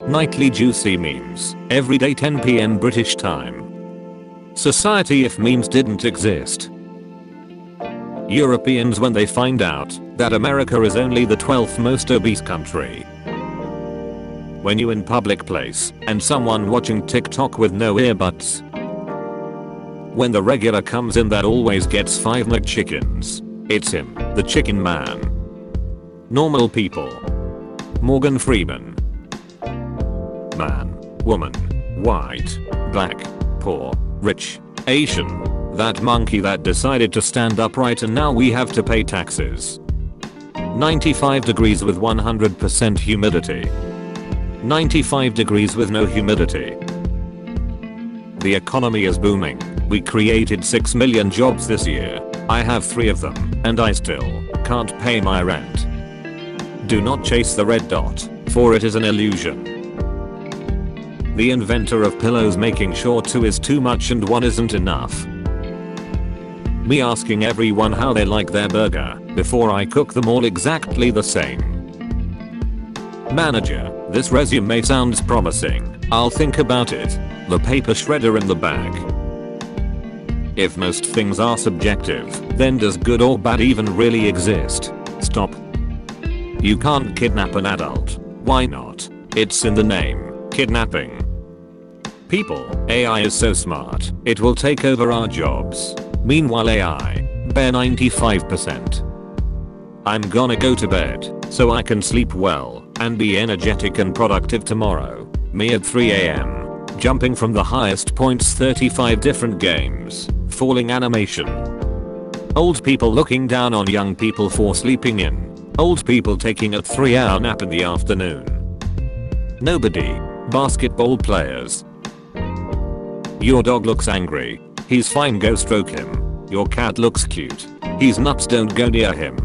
Nightly juicy memes. Every day 10 PM British time. Society if memes didn't exist. Europeans when they find out that America is only the 12th most obese country. When you in public place and someone watching TikTok with no earbuds. When the regular comes in that always gets 5 McChickens. It's him, the chicken man. Normal people. Morgan Freeman. Man, woman, white, black, poor, rich, Asian. That monkey that decided to stand upright and now we have to pay taxes. 95 degrees with 100% humidity. 95 degrees with no humidity. The economy is booming. We created 6 million jobs this year. I have 3 of them, and I still can't pay my rent. Do not chase the red dot, for it is an illusion. The inventor of pillows making sure 2 is too much and 1 isn't enough. Me asking everyone how they like their burger before I cook them all exactly the same. Manager, this resume sounds promising. I'll think about it. The paper shredder in the bag. If most things are subjective, then does good or bad even really exist? Stop. You can't kidnap an adult. Why not? It's in the name. Kidnapping. People, AI is so smart, it will take over our jobs. Meanwhile AI, bare 95%. I'm gonna go to bed, so I can sleep well, and be energetic and productive tomorrow. Me at 3 AM. Jumping from the highest points 35 different games. Falling animation. Old people looking down on young people for sleeping in. Old people taking a 3-hour nap in the afternoon. Nobody. Basketball players. Your dog looks angry. He's fine, go stroke him. Your cat looks cute. He's nuts, don't go near him.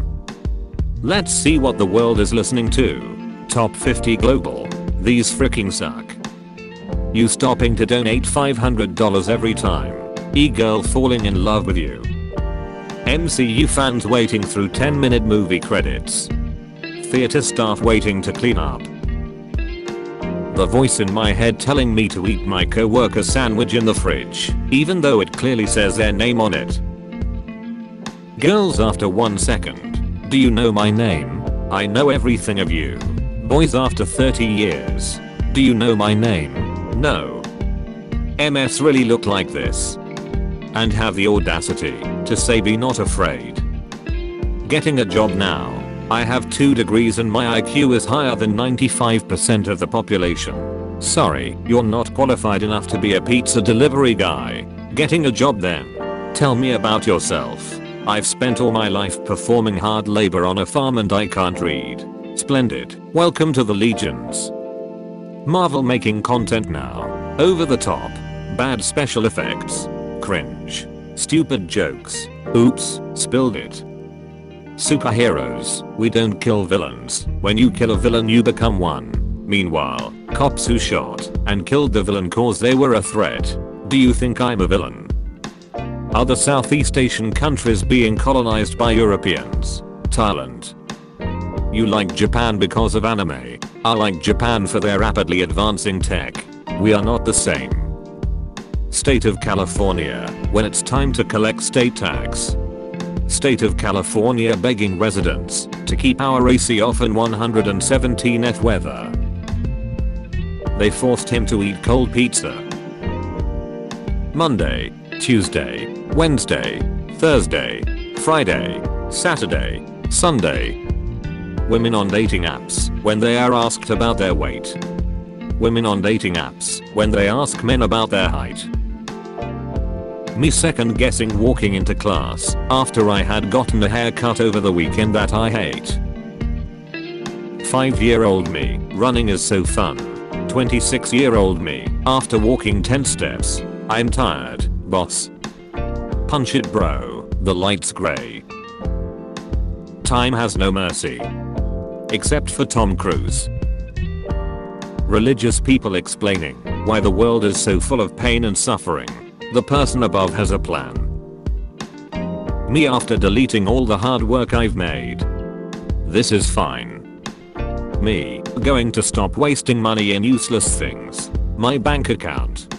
Let's see what the world is listening to. Top 50 global. These freaking suck. You stopping to donate $500 every time. E-girl falling in love with you. MCU fans waiting through 10-minute movie credits. Theater staff waiting to clean up. The voice in my head telling me to eat my coworker's sandwich in the fridge, even though it clearly says their name on it. Girls after 1 second. Do you know my name? I know everything of you. Boys after 30 years. Do you know my name? No. MS really look like this. And have the audacity to say be not afraid. Getting a job now. I have 2 degrees and my IQ is higher than 95% of the population. Sorry, you're not qualified enough to be a pizza delivery guy. Getting a job then. Tell me about yourself. I've spent all my life performing hard labor on a farm and I can't read. Splendid. Welcome to the legions. Marvel making content now. Over the top. Bad special effects. Cringe. Stupid jokes. Oops, spilled it. Superheroes, we don't kill villains. When you kill a villain you become one. Meanwhile, cops who shot and killed the villain cause they were a threat. Do you think I'm a villain? Other Southeast Asian countries being colonized by Europeans. Thailand. You like Japan because of anime. I like Japan for their rapidly advancing tech. We are not the same. State of California, when it's time to collect state tax. State of California begging residents to keep our AC off in 117th weather. They forced him to eat cold pizza. Monday, Tuesday, Wednesday, Thursday, Friday, Saturday, Sunday. Women on dating apps when they are asked about their weight. Women on dating apps when they ask men about their height. Me second guessing walking into class after I had gotten a haircut over the weekend that I hate. 5-year-old me, running is so fun. 26-year-old me, after walking 10 steps. I'm tired, boss. Punch it bro, the light's grey. Time has no mercy. Except for Tom Cruise. Religious people explaining why the world is so full of pain and suffering. The person above has a plan. Me after deleting all the hard work I've made. This is fine. Me. Going to stop wasting money in useless things. My bank account.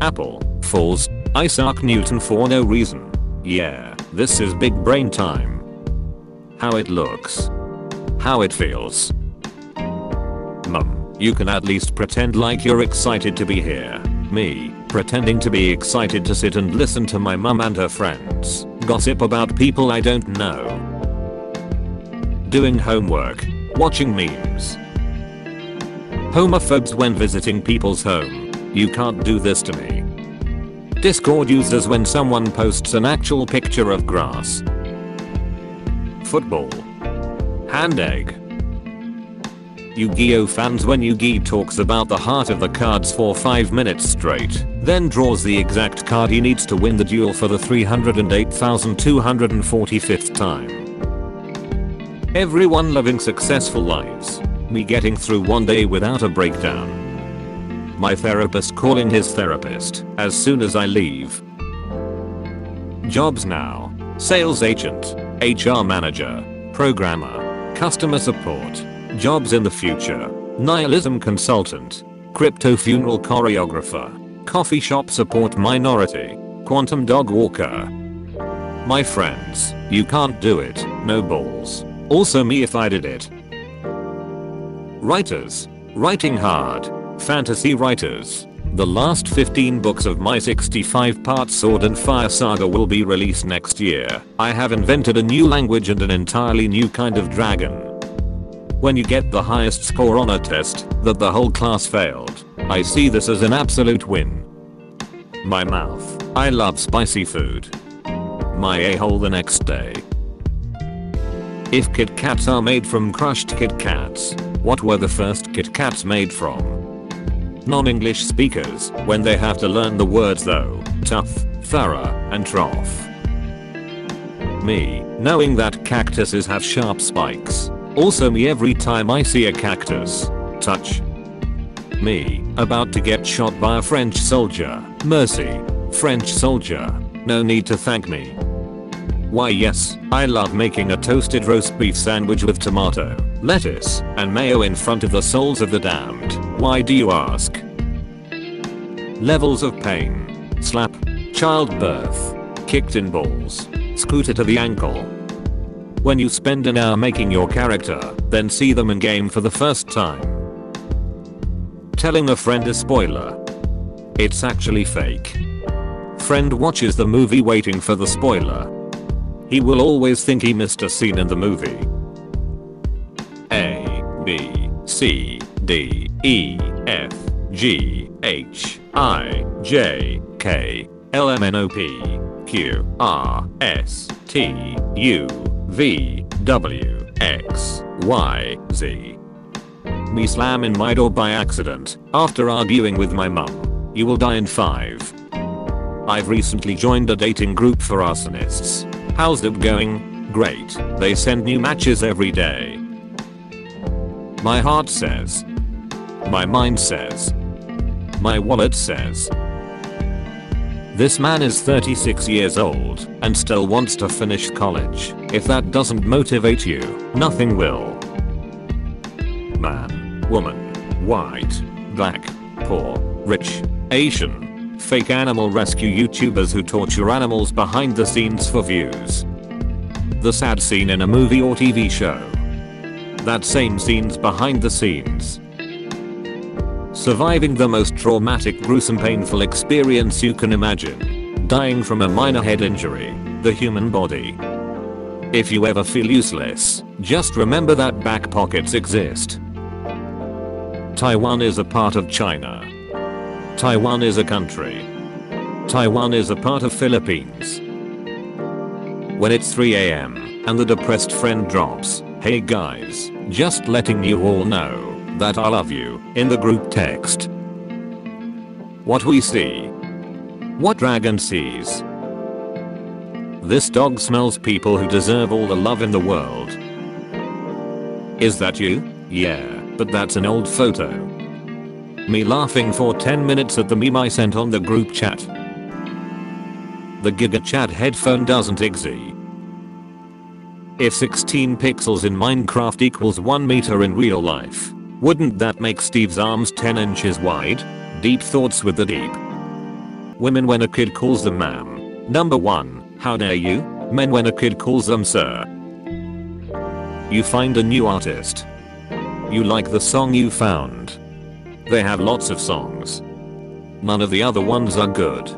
Apple falls. Isaac Newton for no reason. Yeah, this is big brain time. How it looks. How it feels. Mum, you can at least pretend like you're excited to be here. Me, pretending to be excited to sit and listen to my mum and her friends gossip about people I don't know. Doing homework. Watching memes. Homophobes when visiting people's home. You can't do this to me. Discord users when someone posts an actual picture of grass. Football. Hand egg. Yu-Gi-Oh fans when Yu-Gi talks about the heart of the cards for 5 minutes straight, then draws the exact card he needs to win the duel for the 308,245th time. Everyone living successful lives. Me getting through one day without a breakdown. My therapist calling his therapist as soon as I leave. Jobs now. Sales agent, HR manager, programmer, customer support. Jobs in the future. Nihilism consultant. Crypto funeral choreographer. Coffee shop support minority. Quantum dog walker. My friends, you can't do it, no balls. Also me if I did it. Writers. Writing hard. Fantasy writers. The last 15 books of my 65-part Sword and Fire saga will be released next year. I have invented a new language and an entirely new kind of dragon. When you get the highest score on a test that the whole class failed, I see this as an absolute win. My mouth. I love spicy food. My a-hole the next day. If Kit Kats are made from crushed Kit Kats, what were the first Kit Kats made from? Non-English speakers, when they have to learn the words though, tough, thorough, and trough. Me, knowing that cactuses have sharp spikes. Also me every time I see a cactus. Touch. Me, about to get shot by a French soldier. Mercy. French soldier. No need to thank me. Why yes, I love making a toasted roast beef sandwich with tomato, lettuce, and mayo in front of the souls of the damned. Why do you ask? Levels of pain. Slap. Childbirth. Kicked in balls. Scooter to the ankle. When you spend an hour making your character, then see them in game for the first time. Telling a friend a spoiler. It's actually fake. Friend watches the movie waiting for the spoiler. He will always think he missed a scene in the movie. A, B, C, D, E, F, G, H, I, J, K, L, M, N, O, P, Q, R, S, T, U, V, W, X, Y, Z. Me slam in my door by accident after arguing with my mum. You will die in 5. I've recently joined a dating group for arsonists. How's it going? Great. They send new matches every day. My heart says. My mind says. My wallet says. This man is 36 years old and still wants to finish college. If that doesn't motivate you, nothing will. Man, woman, white, black, poor, rich, Asian. Fake animal rescue YouTubers who torture animals behind the scenes for views. The sad scene in a movie or TV show. That same scenes behind the scenes. Surviving the most traumatic, gruesome, painful experience you can imagine. Dying from a minor head injury. The human body. If you ever feel useless, just remember that back pockets exist. Taiwan is a part of China. Taiwan is a country. Taiwan is a part of Philippines. When it's 3 AM and the depressed friend drops, "Hey guys, just letting you all know that I love you," in the group text. What we see. What dragon sees. This dog smells people who deserve all the love in the world. Is that you? Yeah, but that's an old photo. Me laughing for 10 minutes at the meme I sent on the group chat. The GigaChat headphone doesn't exist. If 16 pixels in Minecraft equals 1 meter in real life, wouldn't that make Steve's arms 10 inches wide? Deep thoughts with the deep. Women when a kid calls them ma'am. Number 1, how dare you? Men when a kid calls them sir. You find a new artist. You like the song you found. They have lots of songs. None of the other ones are good.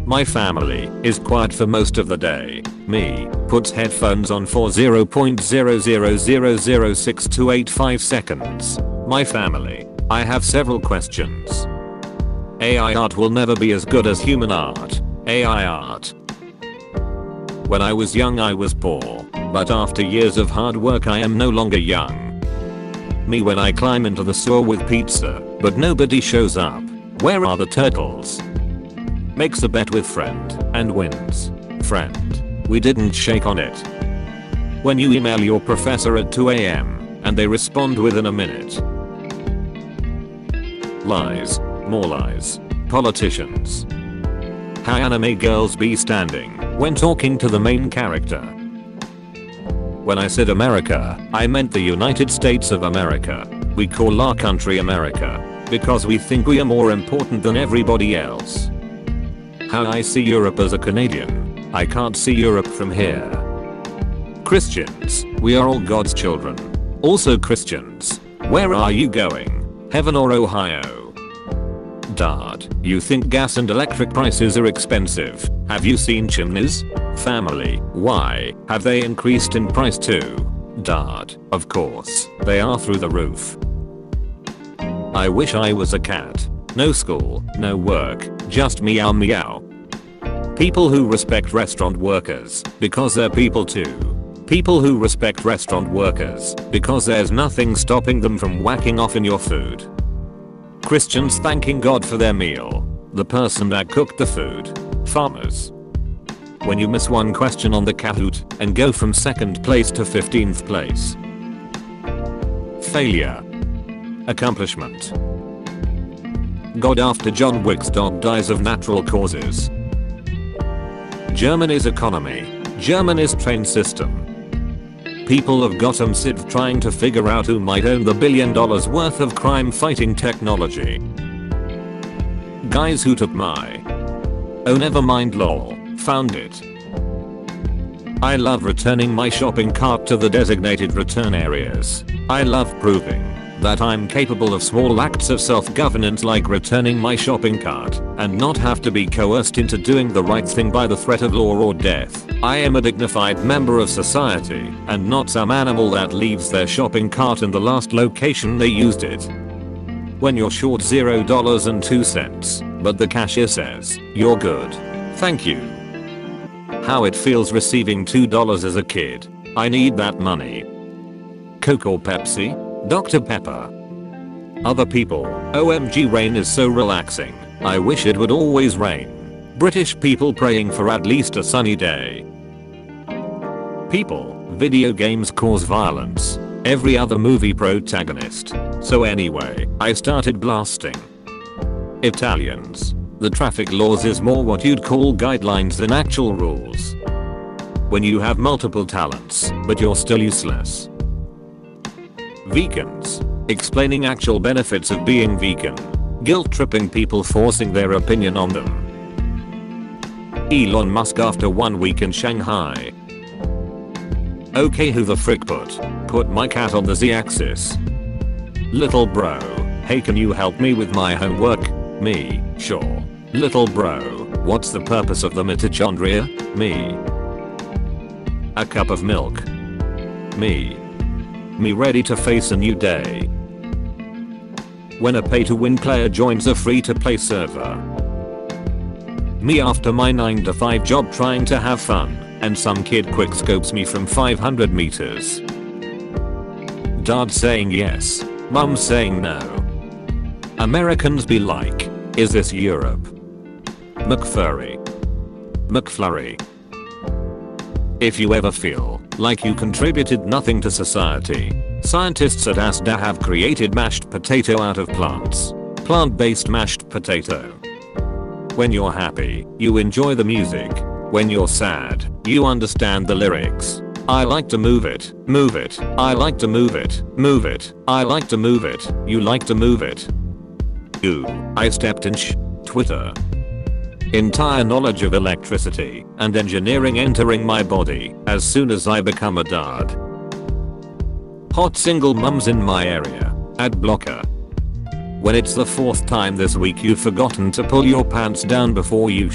My family is quiet for most of the day. Me puts headphones on for 0.0000628 seconds. My family. I have several questions. AI art will never be as good as human art. AI art. When I was young I was poor, but after years of hard work I am no longer young. Me when I climb into the sewer with pizza, but nobody shows up. Where are the turtles? Makes a bet with friend and wins. Friend. We didn't shake on it. When you email your professor at 2 AM and they respond within a minute. Lies. More lies. Politicians. How anime girls be standing when talking to the main character. When I said America, I meant the United States of America. We call our country America because we think we are more important than everybody else. How I see Europe as a Canadian. I can't see Europe from here. Christians, we are all God's children. Also Christians. Where are you going? Heaven or Ohio? Dad, you think gas and electric prices are expensive? Have you seen chimneys? Family, why have they increased in price too? Dad, of course, they are through the roof. I wish I was a cat. No school, no work, just meow meow. People who respect restaurant workers because they're people too. People who respect restaurant workers because there's nothing stopping them from whacking off in your food. Christians thanking God for their meal. The person that cooked the food. Farmers. When you miss one question on the Kahoot and go from 2nd place to 15th place. Failure. Accomplishment. God after John Wick's dog dies of natural causes. Germany's economy. Germany's train system. People of Gotham City trying to figure out who might own the $1 billion worth of crime fighting technology. Guys who took my. Oh never mind lol. Found it. I love returning my shopping cart to the designated return areas. I love proving that I'm capable of small acts of self-governance like returning my shopping cart and not have to be coerced into doing the right thing by the threat of law or death. I am a dignified member of society and not some animal that leaves their shopping cart in the last location they used it. When you're short $0.02, but the cashier says, "You're good. Thank you." How it feels receiving $2 as a kid. I need that money. Coke or Pepsi? Dr. Pepper. Other people. OMG rain is so relaxing. I wish it would always rain. British people praying for at least a sunny day. People. Video games cause violence. Every other movie protagonist. So anyway, I started blasting. Italians. The traffic laws is more what you'd call guidelines than actual rules. When you have multiple talents, but you're still useless. Vegans. Explaining actual benefits of being vegan. Guilt tripping people forcing their opinion on them. Elon Musk after 1 week in Shanghai. Okay, who the frick put my cat on the z-axis? Little bro, hey can you help me with my homework? Me, sure. Little bro, what's the purpose of the mitochondria? Me. A cup of milk. Me. Me ready to face a new day. When a pay-to-win player joins a free-to-play server. Me after my 9-to-5 job trying to have fun, and some kid quickscopes me from 500 meters. Dad saying yes, mum saying no. Americans be like, is this Europe? McFlurry. McFlurry. If you ever feel like you contributed nothing to society, scientists at ASDA have created mashed potato out of plants. Plant-based mashed potato. When you're happy, you enjoy the music. When you're sad, you understand the lyrics. I like to move it, move it. I like to move it, move it. I like to move it, you like to move it. Ooh, I stepped in Twitter. Entire knowledge of electricity and engineering entering my body as soon as I become a dad. Hot single mums in my area. Ad blocker. When it's the 4th time this week you've forgotten to pull your pants down before you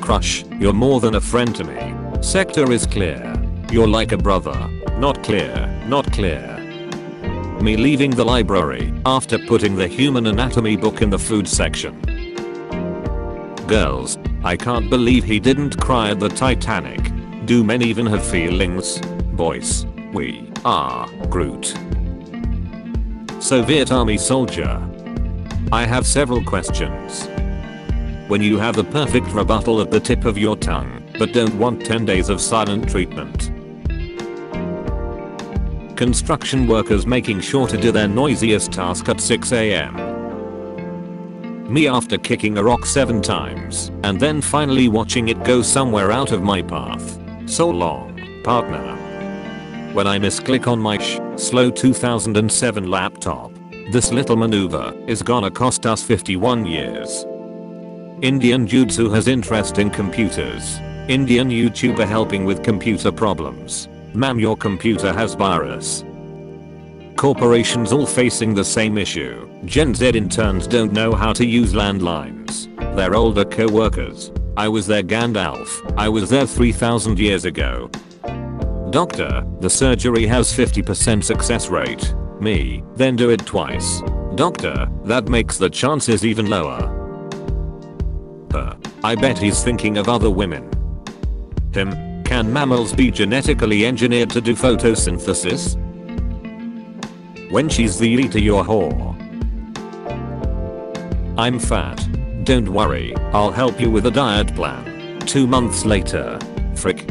Crush, you're more than a friend to me. Sector is clear. You're like a brother. Not clear, not clear. Me leaving the library after putting the human anatomy book in the food section. Girls, I can't believe he didn't cry at the Titanic. Do men even have feelings? Boys, we are Groot. Soviet Army soldier. I have several questions. When you have the perfect rebuttal at the tip of your tongue, but don't want 10 days of silent treatment. Construction workers making sure to do their noisiest task at 6 AM. Me after kicking a rock 7 times, and then finally watching it go somewhere out of my path. So long, partner. When I misclick on my slow 2007 laptop, this little maneuver is gonna cost us 51 years. Indian Jutsu has interest in computers. Indian YouTuber helping with computer problems. Ma'am, your computer has virus. Corporations all facing the same issue. Gen Z interns don't know how to use landlines. Their older co-workers. I was their Gandalf. I was there 3000 years ago. Doctor, the surgery has 50% success rate. Me, then do it twice. Doctor, that makes the chances even lower. I bet he's thinking of other women. Him, can mammals be genetically engineered to do photosynthesis? When she's the eater your whore. I'm fat. Don't worry, I'll help you with a diet plan. 2 months later. Frick.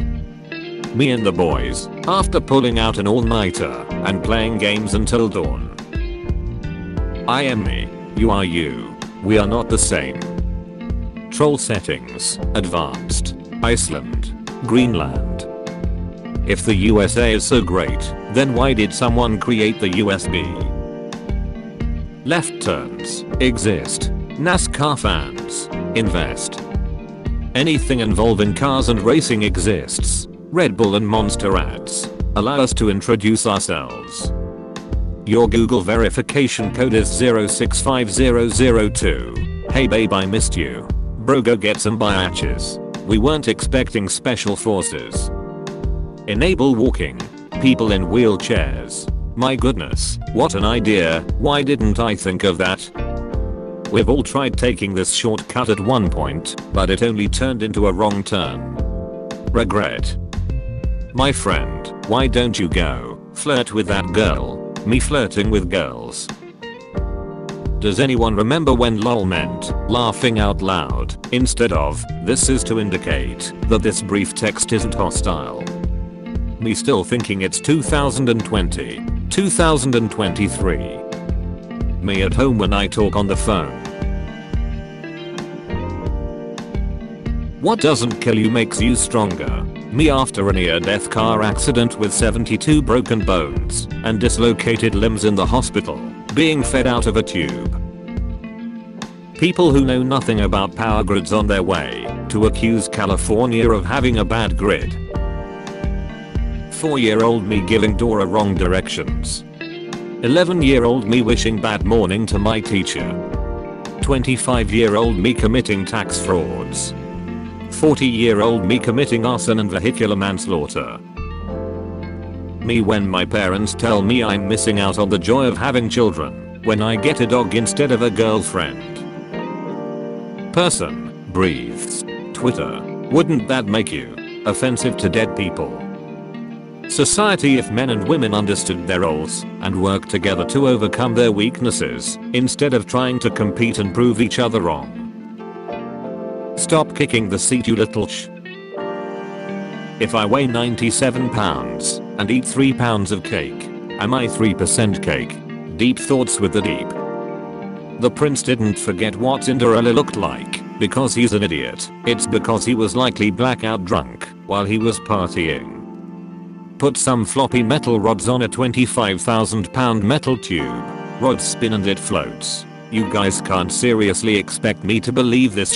Me and the boys, after pulling out an all-nighter and playing games until dawn. I am me, you are you. We are not the same. Troll settings, advanced. Iceland. Greenland. If the USA is so great, then why did someone create the USB? Left turns exist. NASCAR fans invest. Anything involving cars and racing exists. Red Bull and Monster ads allow us to introduce ourselves. Your Google verification code is 065002. Hey babe, I missed you. Bro, go get some biatches. We weren't expecting special forces. Enable walking. People in wheelchairs. My goodness, what an idea. Why didn't I think of that? We've all tried taking this shortcut at one point, but it only turned into a wrong turn. Regret. My friend, why don't you go flirt with that girl? Me flirting with girls. Does anyone remember when lol meant laughing out loud instead of this is to indicate that this brief text isn't hostile? Me still thinking it's 2020, 2023. Me at home when I talk on the phone. What doesn't kill you makes you stronger. Me after a near-death car accident with 72 broken bones and dislocated limbs in the hospital, being fed out of a tube. People who know nothing about power grids on their way to accuse California of having a bad grid. 4-year-old me giving Dora wrong directions. 11-year-old me wishing bad morning to my teacher. 25-year-old me committing tax frauds. 40-year-old me committing arson and vehicular manslaughter. Me when my parents tell me I'm missing out on the joy of having children when I get a dog instead of a girlfriend. Person breathes. Twitter. Wouldn't that make you offensive to dead people? Society if men and women understood their roles and worked together to overcome their weaknesses instead of trying to compete and prove each other wrong. Stop kicking the seat, you little sh. If I weigh 97 pounds and eat 3 pounds of cake, am I 3% cake? Deep thoughts with the deep. The prince didn't forget what Cinderella looked like. because he's an idiot. It's because he was likely blackout drunk while he was partying. Put some floppy metal rods on a 25,000 pound metal tube. Rods spin and it floats. You guys can't seriously expect me to believe this